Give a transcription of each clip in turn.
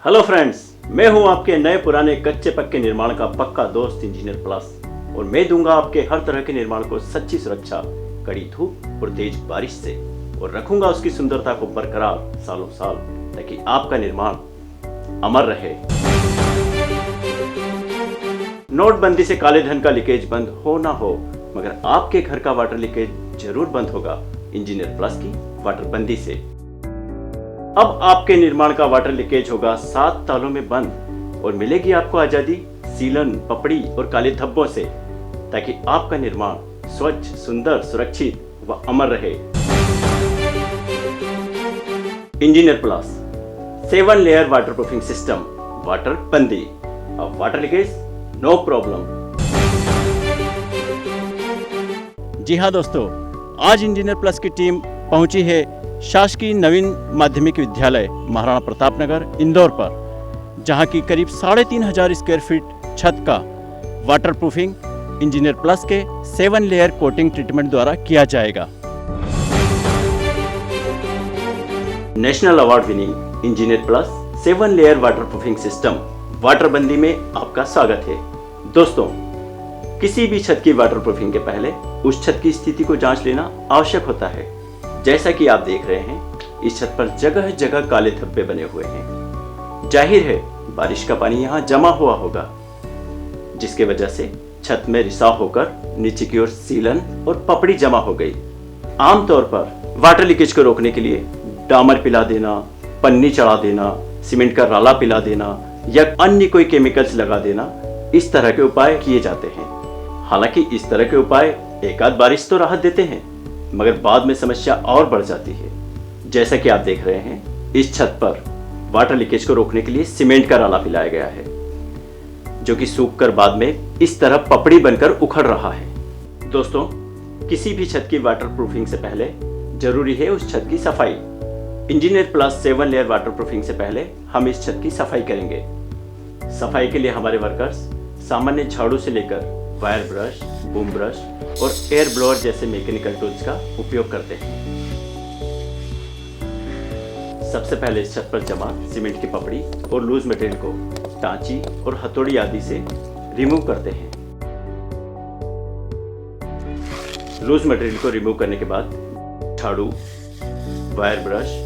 Hello friends, मैं हूं आपके नए पुराने कच्चे पक्के निर्माण का पक्का दोस्त इंजीनियर प्लस और मैं दूंगा आपके हर तरह के निर्माण को सच्ची सुरक्षा कड़ी धूप और तेज बारिश से और रखूंगा उसकी सुंदरता को बरकरार सालों साल ताकि आपका निर्माण अमर रहे। नोटबंदी से काले धन का लीकेज बंद हो ना हो, मगर आपके घर का वाटर लीकेज जरूर बंद होगा इंजीनियर प्लस की वाटरबंदी से। अब आपके निर्माण का वाटर लीकेज होगा 7 तालों में बंद और मिलेगी आपको आजादी सीलन, पपड़ी और काले धब्बों से ताकि आपका निर्माण स्वच्छ, सुंदर, सुरक्षित व अमर रहे। Engineer plus 7 layer waterproofing system वाटरबंदी। अब वाटर लीकेज नो प्रॉब्लम। जी हाँ दोस्तों, आज इंजीनियर प्लस की टीम पहुंची है शासकीय नवीन माध्यमिक विद्यालय महाराणा प्रताप नगर इंदौर पर, जहां की करीब 3500 स्क्वायर फीट छत का वाटरप्रूफिंग इंजीनियर प्लस के 7 लेयर कोटिंग ट्रीटमेंट द्वारा किया जाएगा। National award winning engineer plus 7 layer waterproofing system वाटरबंदी में आपका स्वागत है। दोस्तों, किसी भी छत की वाटरप्रूफिंग के पहले उस छत की स्थिति को जांच लेना आवश्यक होता है। जैसा कि आप देख रहे हैं, इस छत पर जगह जगह काले धब्बे बने हुए हैं। जाहिर है बारिश का पानी यहाँ जमा हुआ होगा, जिसके वजह से छत में रिसाव होकर नीचे की ओर सीलन और पपड़ी जमा हो गई। आमतौर पर वाटर लीकेज को रोकने के लिए डामर पिला देना, पन्नी चढ़ा देना, सीमेंट का राला पिला देना या अन्य कोई केमिकल्स लगा देना, इस तरह के उपाय किए जाते हैं। हालांकि इस तरह के उपाय एक आध बारिश तो राहत देते हैं, मगर बाद में समस्या और बढ़ जाती है। जैसा कि आप देख रहे हैं, इस छत पर वाटर लीकेज को रोकने के लिए सीमेंट का राला पिलाया गया है, जो कि सूखकर बाद में इस तरह पपड़ी बनकर उखड़ रहा है। दोस्तों, किसी भी छत की वाटरप्रूफिंग से पहले जरूरी है उस छत की सफाई। इंजीनियर प्लस 7 लेयर वाटरप्रूफिंग से पहले हम इस छत की सफाई करेंगे। सफाई के लिए हमारे वर्कर्स सामान्य झाड़ू से लेकर वायर ब्रश, बूम ब्रश और एयर ब्लोअर जैसे मैकेनिकल टूल्स का उपयोग करते हैं। सबसे पहले इस छत पर जमा सीमेंट की पपड़ी और लूज मटेरियल को टांची और हथौड़ी आदि से रिमूव करते हैं। लूज मटेरियल को रिमूव करने के बाद झाड़ू, वायर ब्रश,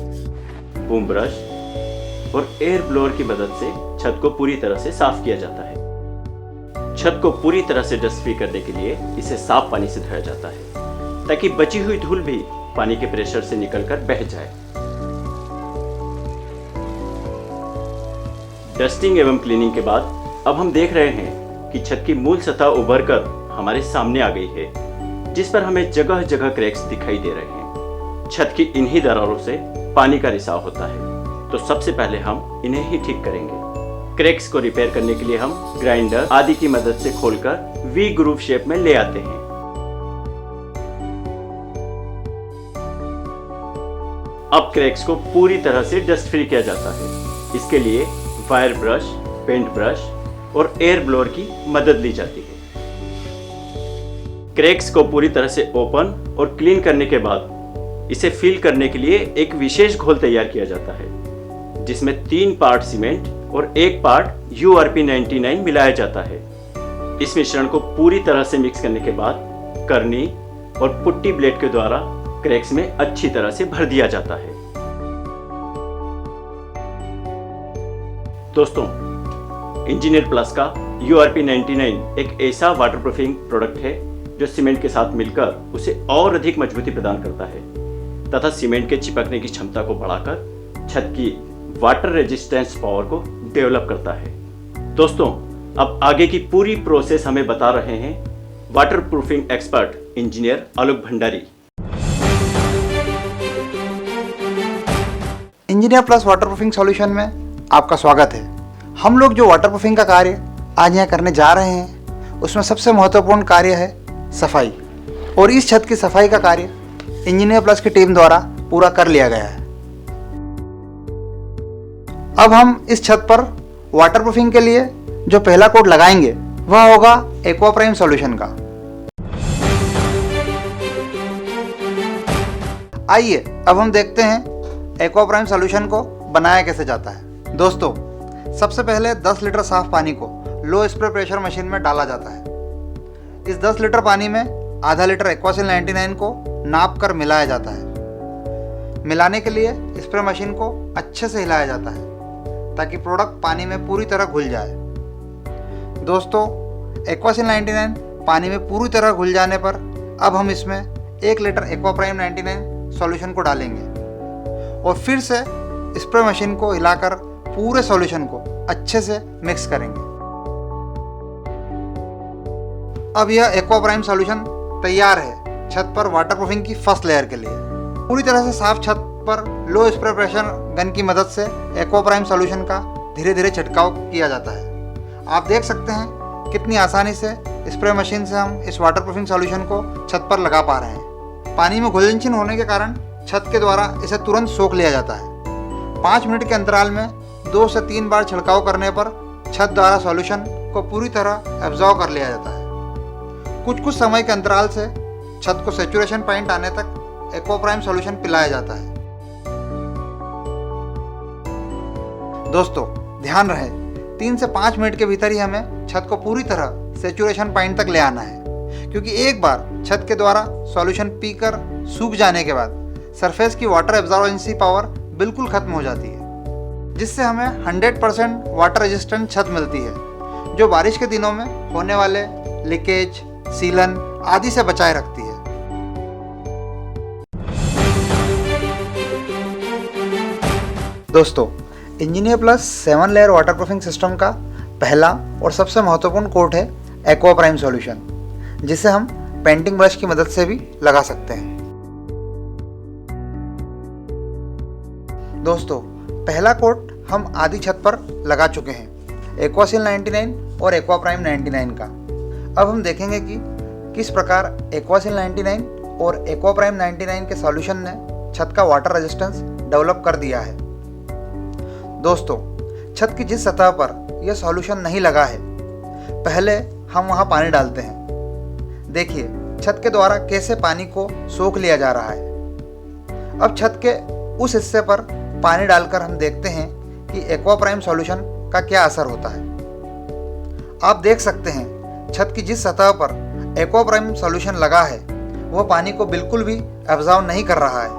बूम ब्रश और एयर ब्लोअर की मदद से छत को पूरी तरह से साफ किया जाता है। छत को पूरी तरह से डस्ट फ्री करने के लिए इसे साफ पानी से धोया जाता है, ताकि बची हुई धूल भी पानी के प्रेशर से निकलकर बह जाए। डस्टिंग एवं क्लीनिंग के बाद अब हम देख रहे हैं कि छत की मूल सतह उभरकर हमारे सामने आ गई है, जिस पर हमें जगह जगह क्रैक्स दिखाई दे रहे हैं। छत की इन्हीं दरारों से पानी का रिसाव होता है, तो सबसे पहले हम इन्हें ही ठीक करेंगे। क्रैक्स को रिपेयर करने के लिए हम ग्राइंडर आदि की मदद से खोलकर वी ग्रूव शेप में ले आते हैं। अब क्रैक्स को पूरी तरह से डस्ट फ्री किया जाता है। इसके लिए वायर ब्रश, पेंट ब्रश और एयर ब्लोअर की मदद ली जाती है। क्रैक्स को पूरी तरह से ओपन और क्लीन करने के बाद इसे फिल करने के लिए एक विशेष घोल तैयार किया जाता है, जिसमें 3 पार्ट सीमेंट और 1 पार्ट URP99 मिलाया जाता है। इस मिश्रण को पूरी तरह से मिक्स करने के बाद करनी और पुट्टी ब्लेड के द्वारा क्रैक्स में अच्छी तरह से भर दिया जाता है। दोस्तों, इंजीनियर प्लस का URP99 एक ऐसा वाटरप्रूफिंग प्रोडक्ट है जो सीमेंट के साथ मिलकर उसे और अधिक मजबूती प्रदान करता है तथा सीमेंट के चिपकने की क्षमता को बढ़ाकर छत की वाटर रेजिस्टेंस पावर को डेवलप करता है। दोस्तों, अब आगे की पूरी प्रोसेस हमें बता रहे हैं waterproofing expert engineer Alok Bhandari. Engineer plus waterproofing solution में आपका स्वागत है। हम लोग जो वाटरप्रूफिंग का कार्य आज यहाँ करने जा रहे हैं, उसमें सबसे महत्वपूर्ण कार्य है सफाई, और इस छत की सफाई का कार्य इंजीनियर प्लस की टीम द्वारा पूरा कर लिया गया है। अब हम इस छत पर वाटरप्रूफिंग के लिए जो पहला कोट लगाएंगे वह होगा एक्वाप्राइम सॉल्यूशन का। आइए अब हम देखते हैं एक्वाप्राइम सॉल्यूशन को बनाया कैसे जाता है। दोस्तों, सबसे पहले 10 लीटर साफ पानी को लो स्प्रे प्रेशर मशीन में डाला जाता है। इस 10 लीटर पानी में आधा लीटर एक्वासिल 99 को नाप कर मिलाया जाता है। मिलाने के लिए स्प्रे मशीन को अच्छे से हिलाया जाता है ताकि प्रोडक्ट पानी में पूरी तरह घुल जाए। दोस्तों, एक्वासिल 99 पानी में पूरी तरह घुल जाने पर अब हम इसमें 1 लीटर एक्वाप्राइम 99 सॉल्यूशन को डालेंगे और फिर से स्प्रे मशीन को हिलाकर पूरे सॉल्यूशन को अच्छे से मिक्स करेंगे। अब यह एक्वाप्राइम सॉल्यूशन तैयार है छत पर वाटरप्रूफिंग की फर्स्ट लेयर के लिए। पूरी तरह से साफ छत पर लो स्प्रे प्रेशर गन की मदद से एक्वाप्राइम सॉल्यूशन का धीरे धीरे छिड़काव किया जाता है। आप देख सकते हैं कितनी आसानी से स्प्रे मशीन से हम इस वाटरप्रूफिंग सॉल्यूशन को छत पर लगा पा रहे हैं। पानी में घुलनशील होने के कारण छत के द्वारा इसे तुरंत सोख लिया जाता है। 5 मिनट के अंतराल में 2 से 3 बार छिड़काव करने पर छत द्वारा सॉल्यूशन को पूरी तरह एब्जॉर्ब कर लिया जाता है। कुछ समय के अंतराल से छत को सैचुरेशन पॉइंट आने तक एक्वाप्राइम सॉल्यूशन पिलाया जाता है। दोस्तों, ध्यान रहे 3 से 5 मिनट के भीतर ही हमें छत को पूरी तरह सैचुरेशन पॉइंट तक ले आना है, क्योंकि एक बार छत के द्वारा सॉल्यूशन पीकर सूख जाने के बाद सरफेस की वाटर एब्जॉर्बेंसी पावर बिल्कुल खत्म हो जाती है, जिससे हमें 100% वाटर रेजिस्टेंट छत मिलती है, जो बारिश के दिनों में होने वाले लीकेज, सीलन आदि से बचाए रखती है। दोस्तों, engineer plus 7 layer waterproofing system का पहला और सबसे महत्वपूर्ण कोट है एक्वाप्राइम सॉल्यूशन, जिसे हम पेंटिंग ब्रश की मदद से भी लगा सकते हैं। दोस्तों, पहला कोट हम आधी छत पर लगा चुके हैं, एक्वासिल 99 और एक्वाप्राइम 99 का। अब हम देखेंगे कि किस प्रकार एक्वासिल 99 और एक्वाप्राइम 99 के सॉल्यूशन ने छत का वाटर रेजिस्टेंस डेवलप कर दिया है। दोस्तों, छत की जिस सतह पर यह सॉल्यूशन नहीं लगा है, पहले हम वहां पानी डालते हैं। देखिए छत के द्वारा कैसे पानी को सोख लिया जा रहा है। अब छत के उस हिस्से पर पानी डालकर हम देखते हैं कि एक्वाप्राइम सॉल्यूशन का क्या असर होता है। आप देख सकते हैं छत की जिस सतह पर एक्वाप्राइम सॉल्यूशन लगा है वह पानी को बिल्कुल भी एब्जॉर्ब नहीं कर रहा है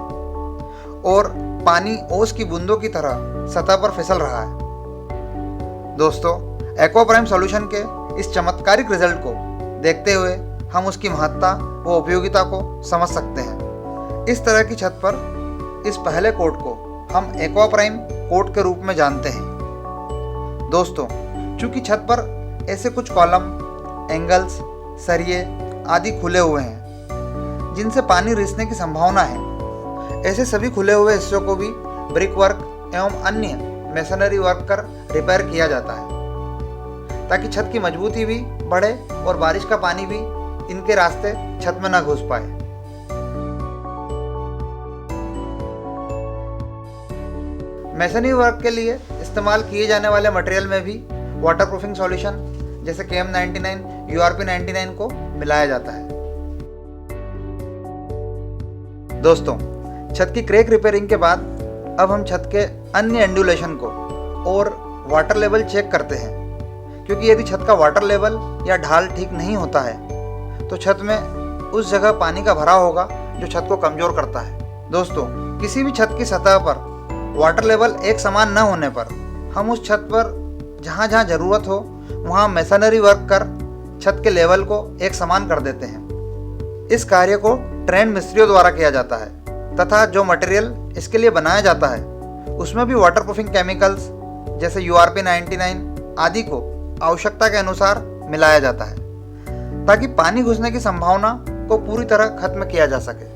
और पानी ओस की बूंदों की तरह सतह पर फिसल रहा है। दोस्तों, एक्वाप्राइम सॉल्यूशन के इस चमत्कारिक रिजल्ट को देखते हुए हम उसकी महत्ता व उपयोगिता को समझ सकते हैं। इस तरह की छत पर इस पहले कोट को हम एक्वाप्राइम कोट के रूप में जानते हैं। दोस्तों, चूंकि छत पर ऐसे कुछ कॉलम, एंगल्स, सरिये आदि खुले हुए हैं जिनसे पानी रिसने की संभावना है, ऐसे सभी खुले हुए हिस्सों को भी ब्रिक वर्क एवं अन्य मेसनरी वर्क कर रिपेयर किया जाता है, ताकि छत की मजबूती भी बढ़े और बारिश का पानी भी इनके रास्ते छत में न घुस पाए। मेसनरी वर्क के लिए इस्तेमाल किए जाने वाले मटेरियल में भी वाटरप्रूफिंग सॉल्यूशन जैसे KM 99, URP 99 को मिलाया जाता है। दोस्तों, छत की क्रैक रिपेयरिंग के बाद अब हम छत के अन्य एंडुलेशन को और वाटर लेवल चेक करते हैं, क्योंकि यदि छत का वाटर लेवल या ढाल ठीक नहीं होता है तो छत में उस जगह पानी का भराव होगा जो छत को कमज़ोर करता है। दोस्तों, किसी भी छत की सतह पर वाटर लेवल एक समान न होने पर हम उस छत पर जहाँ जहाँ ज़रूरत हो वहाँ मेसनरी वर्क कर छत के लेवल को एक समान कर देते हैं। इस कार्य को ट्रेंड मिस्त्रियों द्वारा किया जाता है तथा जो मटेरियल इसके लिए बनाया जाता है उसमें भी वाटरप्रूफिंग केमिकल्स जैसे URP 99 आदि को आवश्यकता के अनुसार मिलाया जाता है, ताकि पानी घुसने की संभावना को पूरी तरह खत्म किया जा सके।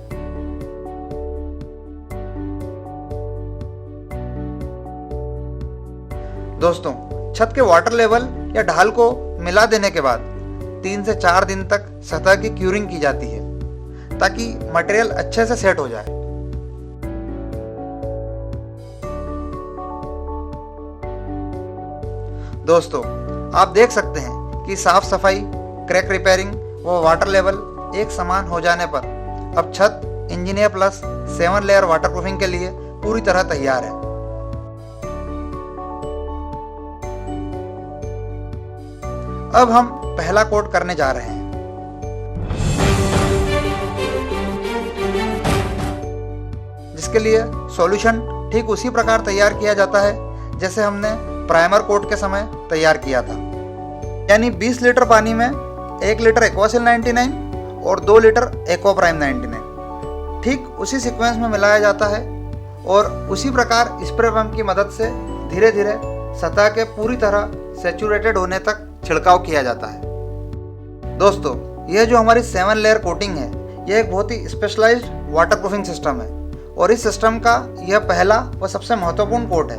दोस्तों, छत के वाटर लेवल या ढाल को मिला देने के बाद 3 से 4 दिन तक सतह की क्यूरिंग की जाती है, ताकि मटेरियल अच्छे से सेट हो जाए। दोस्तों, आप देख सकते हैं कि साफ सफाई, क्रैक रिपेयरिंग व वाटर लेवल एक समान हो जाने पर अब छत इंजीनियर प्लस 7 लेयर वाटरप्रूफिंग के लिए पूरी तरह तैयार है। अब हम पहला कोट करने जा रहे हैं। जिसके लिए सॉल्यूशन ठीक उसी प्रकार तैयार किया जाता है जैसे हमने प्राइमर कोट के समय तैयार किया था, यानी 20 लीटर पानी में 1 लीटर एक्वासिल 99 और 2 लीटर एक्वा प्राइम 99 ठीक उसी सीक्वेंस में मिलाया जाता है और उसी प्रकार स्प्रे पंप की मदद से धीरे धीरे सतह के पूरी तरह सैचुरेटेड होने तक छिड़काव किया जाता है। दोस्तों, यह जो हमारी 7 लेयर कोटिंग है, यह एक बहुत ही स्पेशलाइज्ड वाटरप्रूफिंग सिस्टम है और इस सिस्टम का यह पहला व सबसे महत्वपूर्ण कोट है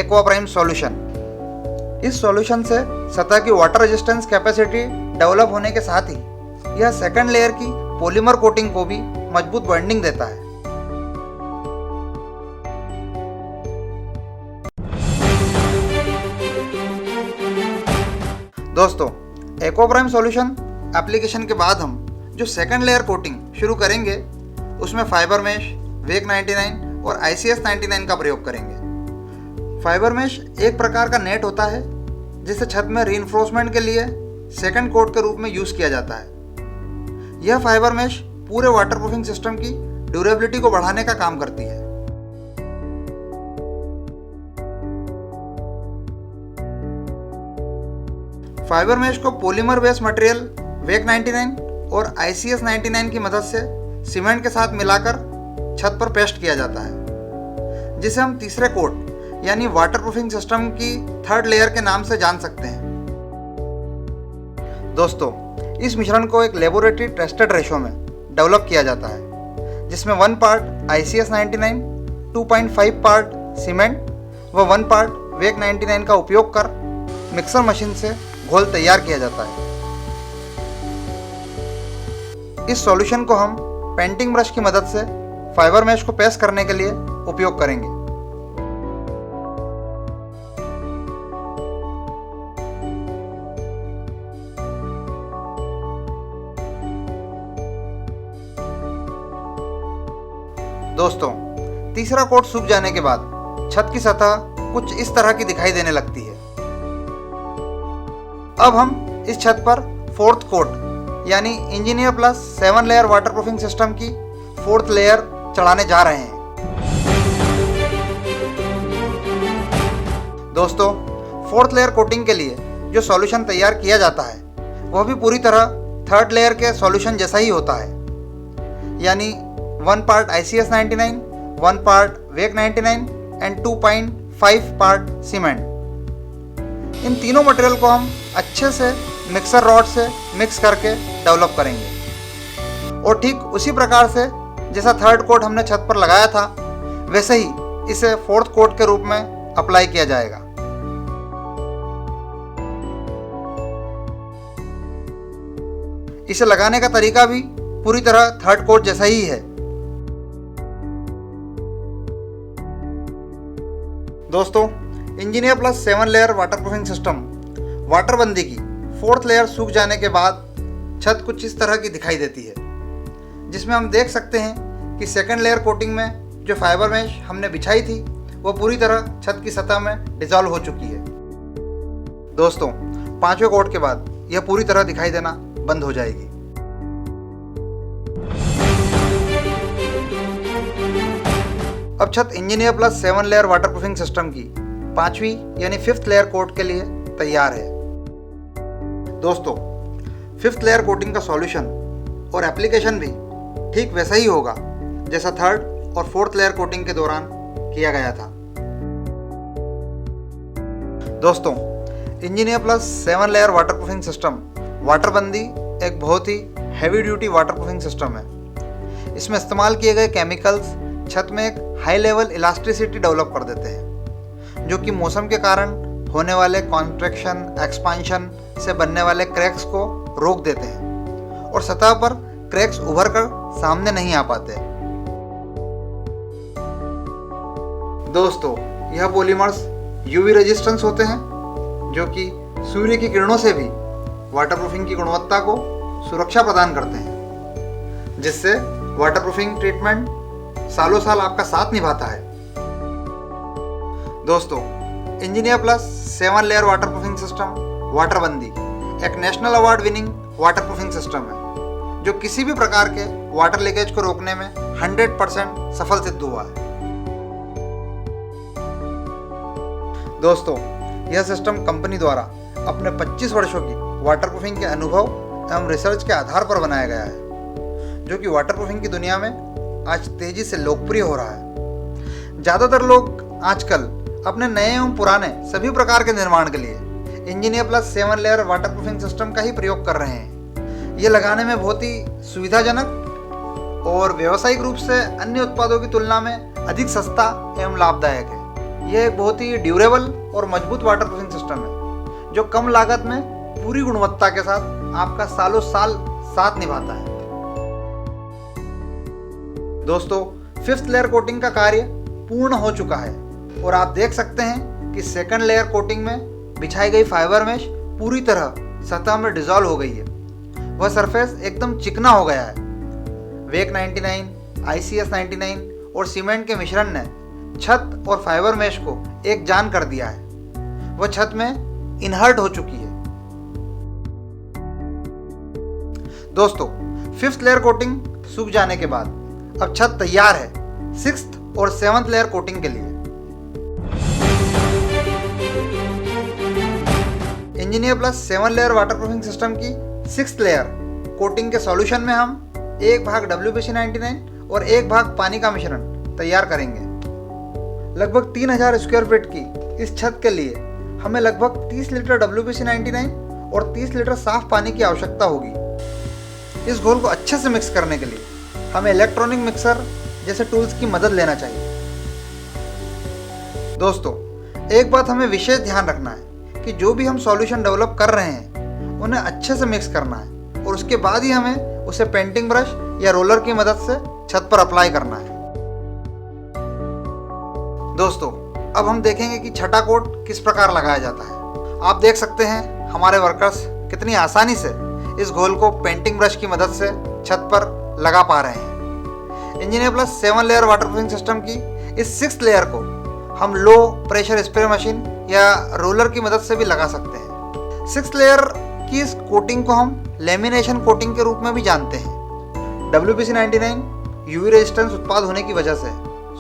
एक्वा प्राइम सॉल्यूशन। इस सॉल्यूशन से सतह की वाटर रेजिस्टेंस कैपेसिटी डेवलप होने के साथ ही यह सेकंड लेयर की पॉलीमर कोटिंग को भी मजबूत बाइंडिंग देता है। दोस्तों, एक्वा प्राइम सॉल्यूशन एप्लीकेशन के बाद हम जो सेकंड लेयर कोटिंग शुरू करेंगे उसमें फाइबर मेश, वेक 99 और ICS 99 का प्रयोग करेंगे। फाइबर मेश एक प्रकार का नेट होता है जिसे छत में रीइंफोर्समेंट के लिए सेकंड कोट के रूप में यूज़ किया जाता है। यह फाइबर मेश पूरे वाटरप्रूफिंग सिस्टम की ड्यूरेबिलिटी को बढ़ाने का काम करती है। फाइबर मेश को पॉलीमर बेस्ड मटेरियल वेक 99 और ICS 99 की मदद से सीमेंट के साथ मिलाकर छत पर पेस्ट किया जाता है, जिसे हम तीसरे कोट यानी वाटरप्रूफिंग सिस्टम की थर्ड लेयर के नाम से जान सकते हैं। दोस्तों, इस मिश्रण को एक लेबोरेटरी टेस्टेड रेशो में डेवलप किया जाता है, जिसमें 1 पार्ट ICS 99, 2.5 पार्ट सीमेंट व 1 पार्ट वेक 99 का उपयोग कर मिक्सर मशीन से घोल तैयार किया जाता है। इस सॉल्यूशन को हम पेंटिंग ब्रश की मदद से फाइबर मेश को पेस्ट करने के लिए उपयोग करेंगे। दोस्तों, तीसरा कोट सूख जाने के बाद छत की सतह कुछ इस तरह की दिखाई देने लगती है। अब हम इस छत पर फोर्थ कोट यानी engineer plus 7 layer waterproofing system की फोर्थ लेयर चढ़ाने जा रहे हैं। दोस्तों, फोर्थ लेयर कोटिंग के लिए जो सॉल्यूशन तैयार किया जाता है वह भी पूरी तरह थर्ड लेयर के सॉल्यूशन जैसा ही होता है, यानी 1 पार्ट ICS 99, 1 पार्ट वेक 99 एंड 2.5 पार्ट सीमेंट। इन तीनों मटेरियल को हम अच्छे से मिक्सर रॉड से मिक्स करके डेवलप करेंगे और ठीक उसी प्रकार से जैसा थर्ड कोट हमने छत पर लगाया था वैसे ही इसे फोर्थ कोट के रूप में अप्लाई किया जाएगा। इसे लगाने का तरीका भी पूरी तरह थर्ड कोट जैसा ही है। दोस्तों, engineer plus 7 layer waterproofing system वाटरबंदी की फोर्थ लेयर सूख जाने के बाद छत कुछ इस तरह की दिखाई देती है, जिसमें हम देख सकते हैं कि सेकंड लेयर कोटिंग में जो फाइबर मेश हमने बिछाई थी वो पूरी तरह छत की सतह में डिसॉल्व हो चुकी है। दोस्तों, 5वें कोट के बाद यह पूरी तरह दिखाई देना बंद हो जाएगी। अब छत engineer plus 7 layer waterproofing system की 5वीं यानी 5th लेयर कोट के लिए तैयार है। दोस्तों, 5th लेयर कोटिंग का सॉल्यूशन और एप्लीकेशन भी ठीक वैसा ही होगा जैसा 3rd और 4th लेयर कोटिंग के दौरान किया गया था। दोस्तों, engineer plus 7 layer waterproofing system वाटरबंदी एक बहुत ही हैवी ड्यूटी वाटरप्रूफिंग सिस्टम है। इसमें इस्तेमाल किए गए केमिकल्स छत में एक हाई लेवल इलास्टिसिटी डेवलप कर देते हैं, जो कि मौसम के कारण होने वाले कॉन्ट्रैक्शन एक्सपांशन से बनने वाले क्रैक्स को रोक देते हैं और सतह पर क्रैक्स उभर कर सामने नहीं आ पाते। दोस्तों, यह पॉलीमर्स यूवी रेजिस्टेंस होते हैं, जो कि सूर्य की किरणों से भी वाटरप्रूफिंग की गुणवत्ता को सुरक्षा प्रदान करते हैं, जिससे वाटरप्रूफिंग ट्रीटमेंट सालों साल आपका साथ निभाता है। दोस्तों, engineer plus 7 layer waterproofing system वाटरबंदी एक national award winning water proofing system है जो किसी भी प्रकार के वाटर लीकेज को रोकने में 100% सफल सिद्ध हुआ है। दोस्तों, यह सिस्टम कंपनी द्वारा अपने 25 वर्षों की वाटर प्रूफिंग के अनुभव एवं रिसर्च के आधार पर बनाया गया है, जो कि वाटर प्रूफिंग की दुनिया में आज तेजी से लोकप्रिय हो रहा है। ज़्यादातर लोग आजकल अपने नए एवं पुराने सभी प्रकार के निर्माण के लिए engineer plus 7 layer water proofing system का ही प्रयोग कर रहे हैं। ये लगाने में बहुत ही सुविधाजनक और व्यावसायिक रूप से अन्य उत्पादों की तुलना में अधिक सस्ता एवं लाभदायक है। यह एक बहुत ही ड्यूरेबल और मजबूत वाटर प्रूफिंग सिस्टम है जो कम लागत में पूरी गुणवत्ता के साथ आपका सालों साल साथ निभाता है। दोस्तों, 5th लेयर कोटिंग का कार्य पूर्ण हो चुका है और आप देख सकते हैं कि 2nd लेयर कोटिंग में बिछाई गई फाइबर मेश पूरी तरह सतह में डिसॉल्व हो गई है। वह सरफेस एकदम चिकना हो गया है। वेक 99, ICS 99 और सीमेंट के मिश्रण ने छत और फाइबर मेश को एक जान कर दिया है। वह छत में इनहर्ट हो चुकी है। दोस्तों, 5th लेयर कोटिंग सूख जाने के बाद अब छत तैयार है 6th और 7th लेयर कोटिंग के लिए। Engineer plus 7 layer water proofing system की 6th लेयर कोटिंग के सॉल्यूशन में हम 1 भाग WBC99 और 1 भाग पानी का मिश्रण तैयार करेंगे। लगभग 3000 स्क्वायर फीट की इस छत के लिए हमें लगभग 30 लीटर WBC99 और 30 लीटर साफ पानी की आवश्यकता होगी। इस घोल को अच्छे से मिक्स करने के लिए हमें इलेक्ट्रॉनिक मिक्सर जैसे टूल्स की मदद लेना चाहिए। दोस्तों, एक बात हमें विशेष ध्यान रखना है कि जो भी हम सॉल्यूशन डेवलप कर रहे हैं उन्हें अच्छे से मिक्स करना है और उसके बाद ही हमें उसे पेंटिंग ब्रश या रोलर की मदद से छत पर अप्लाई करना है। दोस्तों, अब हम देखेंगे कि छठा कोट किस प्रकार लगाया जाता है। आप देख सकते हैं हमारे वर्कर्स कितनी आसानी से इस घोल को पेंटिंग ब्रश की मदद से छत पर लगा पा रहे हैं। Engineer plus 7 layer water proofing system की इस 6th लेयर को हम लो प्रेशर स्प्रे मशीन या रोलर की मदद से भी लगा सकते हैं। 6th लेयर की इस कोटिंग को हम लेमिनेशन कोटिंग के रूप में भी जानते हैं। WBC99 यूवी रेजिस्टेंस उत्पाद होने की वजह से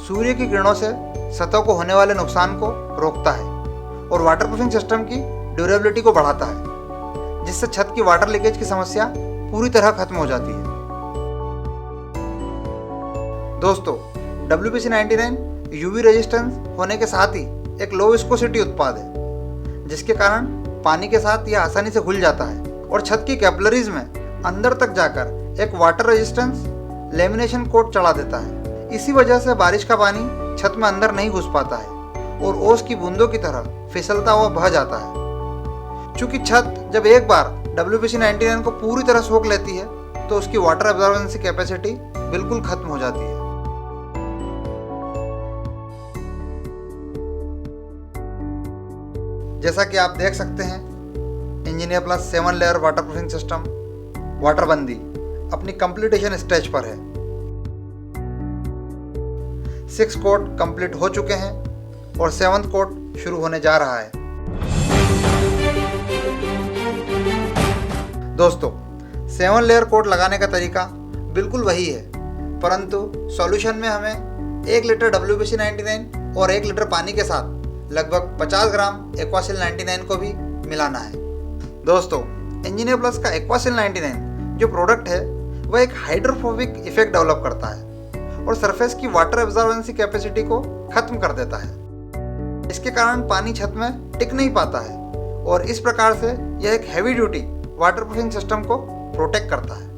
सूर्य की किरणों से सतह को होने वाले नुकसान को रोकता है और वाटर प्रूफिंग सिस्टम की ड्यूरेबिलिटी को बढ़ाता है, जिससे छत की वाटर लीकेज की समस्या पूरी तरह खत्म हो जाती है। दोस्तों, WBC99 यूवी रेजिस्टेंस होने के साथ ही एक लो विस्कोसिटी उत्पाद है, जिसके कारण पानी के साथ यह आसानी से घुल जाता है और छत की कैपिलरीज में अंदर तक जाकर एक वाटर रेजिस्टेंस लेमिनेशन कोट चढ़ा देता है। इसी वजह से बारिश का पानी छत में अंदर नहीं घुस पाता है और ओस की बूंदों की तरह फिसलता हुआ बह जाता है। चूंकि छत जब एक बार WBC99 को पूरी तरह सोख लेती है तो उसकी वाटर एब्जॉर्बेंसी कैपेसिटी बिल्कुल खत्म हो जाती है। जैसा कि आप देख सकते हैं, engineer plus 7 layer water proofing system वाटरबंदी अपनी कंप्लीटेशन स्टेज पर है। 6 कोट कंप्लीट हो चुके हैं और 7th कोट शुरू होने जा रहा है। दोस्तों, 7 लेयर कोट लगाने का तरीका बिल्कुल वही है, परंतु सॉल्यूशन में हमें 1 लीटर WBC99 और 1 लीटर पानी के साथ लगभग 50 ग्राम एक्वासिल 99 को भी मिलाना है। दोस्तों, इंजीनियर प्लस का एक्वासिल 99 जो प्रोडक्ट है वह एक हाइड्रोफोबिक इफेक्ट डेवलप करता है और सरफेस की वाटर एब्जॉर्बेंसी कैपेसिटी को खत्म कर देता है। इसके कारण पानी छत में टिक नहीं पाता है और इस प्रकार से यह एक heavy duty water proofing system को प्रोटेक्ट करता है।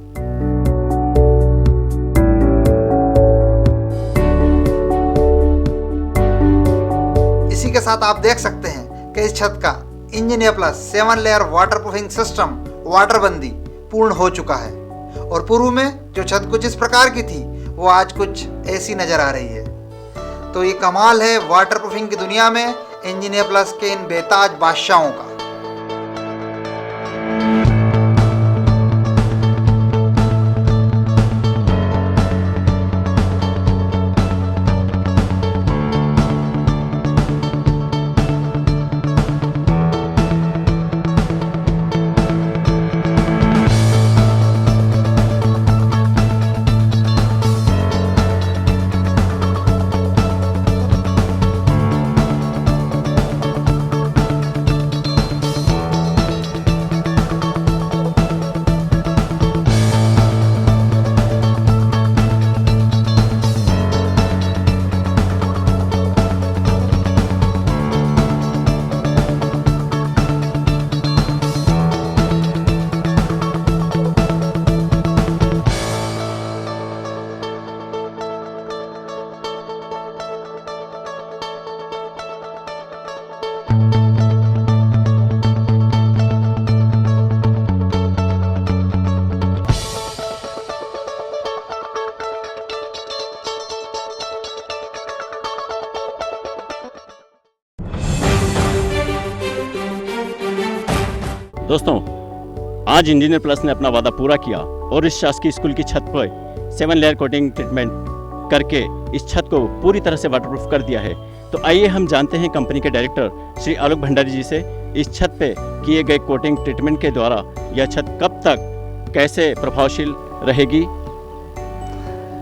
इसी के साथ आप देख सकते हैं कि इस छत का engineer plus 7 layer water proofing system वाटरबंदी पूर्ण हो चुका है और पूर्व में जो छत कुछ इस प्रकार की थी वो आज कुछ ऐसी नजर आ रही है। तो ये कमाल है वाटर प्रूफिंग की दुनिया में इंजीनियर प्लस के इन बेताज बादशाहों का। दोस्तों, आज इंजीनियर प्लस ने अपना वादा पूरा किया और इस शासकीय स्कूल की छत पर 7 लेयर कोटिंग ट्रीटमेंट करके इस छत को पूरी तरह से वाटरप्रूफ कर दिया है। तो आइए हम जानते हैं कंपनी के डायरेक्टर श्री आलोक भंडारी जी से, इस छत पे किए गए कोटिंग ट्रीटमेंट के द्वारा यह छत कब तक कैसे प्रभावशील रहेगी।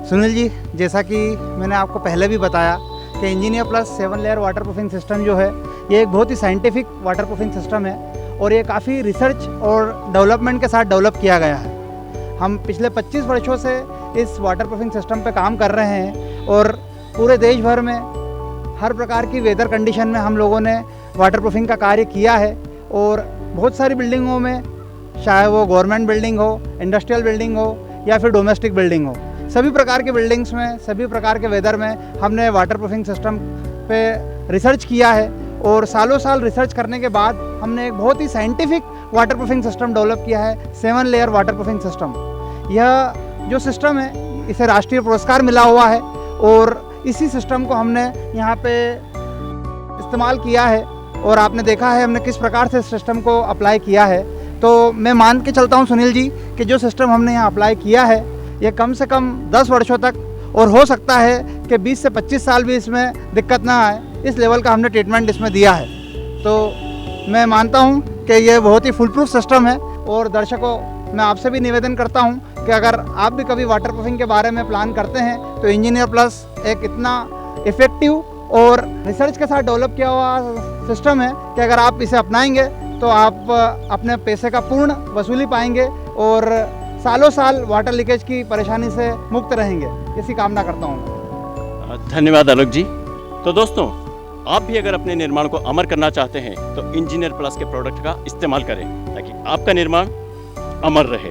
सुनील जी, जैसा कि मैंने आपको पहले भी बताया कि engineer plus 7 layer waterproofing system जो है ये एक बहुत ही साइंटिफिक वाटरप्रूफिंग सिस्टम है और ये काफ़ी रिसर्च और डेवलपमेंट के साथ डेवलप किया गया है। हम पिछले 25 वर्षों से इस वाटरप्रूफिंग सिस्टम पे काम कर रहे हैं और पूरे देश भर में हर प्रकार की वेदर कंडीशन में हम लोगों ने वाटरप्रूफिंग का कार्य किया है और बहुत सारी बिल्डिंगों में, चाहे वो गवर्नमेंट बिल्डिंग हो, इंडस्ट्रियल बिल्डिंग हो या फिर डोमेस्टिक बिल्डिंग हो, सभी प्रकार के बिल्डिंग्स में, सभी प्रकार के वेदर में हमने वाटरप्रूफिंग सिस्टम पे रिसर्च किया है और सालों साल रिसर्च करने के बाद हमने एक बहुत ही साइंटिफिक वाटरप्रूफिंग सिस्टम डेवलप किया है, 7 लेयर वाटरप्रूफिंग सिस्टम। यह जो सिस्टम है इसे राष्ट्रीय पुरस्कार मिला हुआ है और इसी सिस्टम को हमने यहाँ पे इस्तेमाल किया है और आपने देखा है हमने किस प्रकार से सिस्टम को अप्लाई किया है। तो मैं मान के चलता हूँ सुनील जी कि जो सिस्टम हमने यहाँ अप्लाई किया है ये कम से कम 10 वर्षों तक, और हो सकता है कि 20 से 25 साल भी इसमें दिक्कत ना आए, इस लेवल का हमने ट्रीटमेंट इसमें दिया है। तो मैं मानता हूँ कि ये बहुत ही फुल प्रूफ सिस्टम है और दर्शकों, मैं आपसे भी निवेदन करता हूँ कि अगर आप भी कभी वाटरप्रूफिंग के बारे में प्लान करते हैं तो इंजीनियर प्लस एक इतना इफ़ेक्टिव और रिसर्च के साथ डेवलप किया हुआ सिस्टम है कि अगर आप इसे अपनाएंगे तो आप अपने पैसे का पूर्ण वसूली पाएंगे और सालों साल वाटर लीकेज की परेशानी से मुक्त रहेंगे, इसी कामना करता हूँ। धन्यवाद आलोक जी। तो दोस्तों, आप भी अगर अपने निर्माण को अमर करना चाहते हैं तो इंजीनियर प्लस के प्रोडक्ट का इस्तेमाल करें ताकि आपका निर्माण अमर रहे।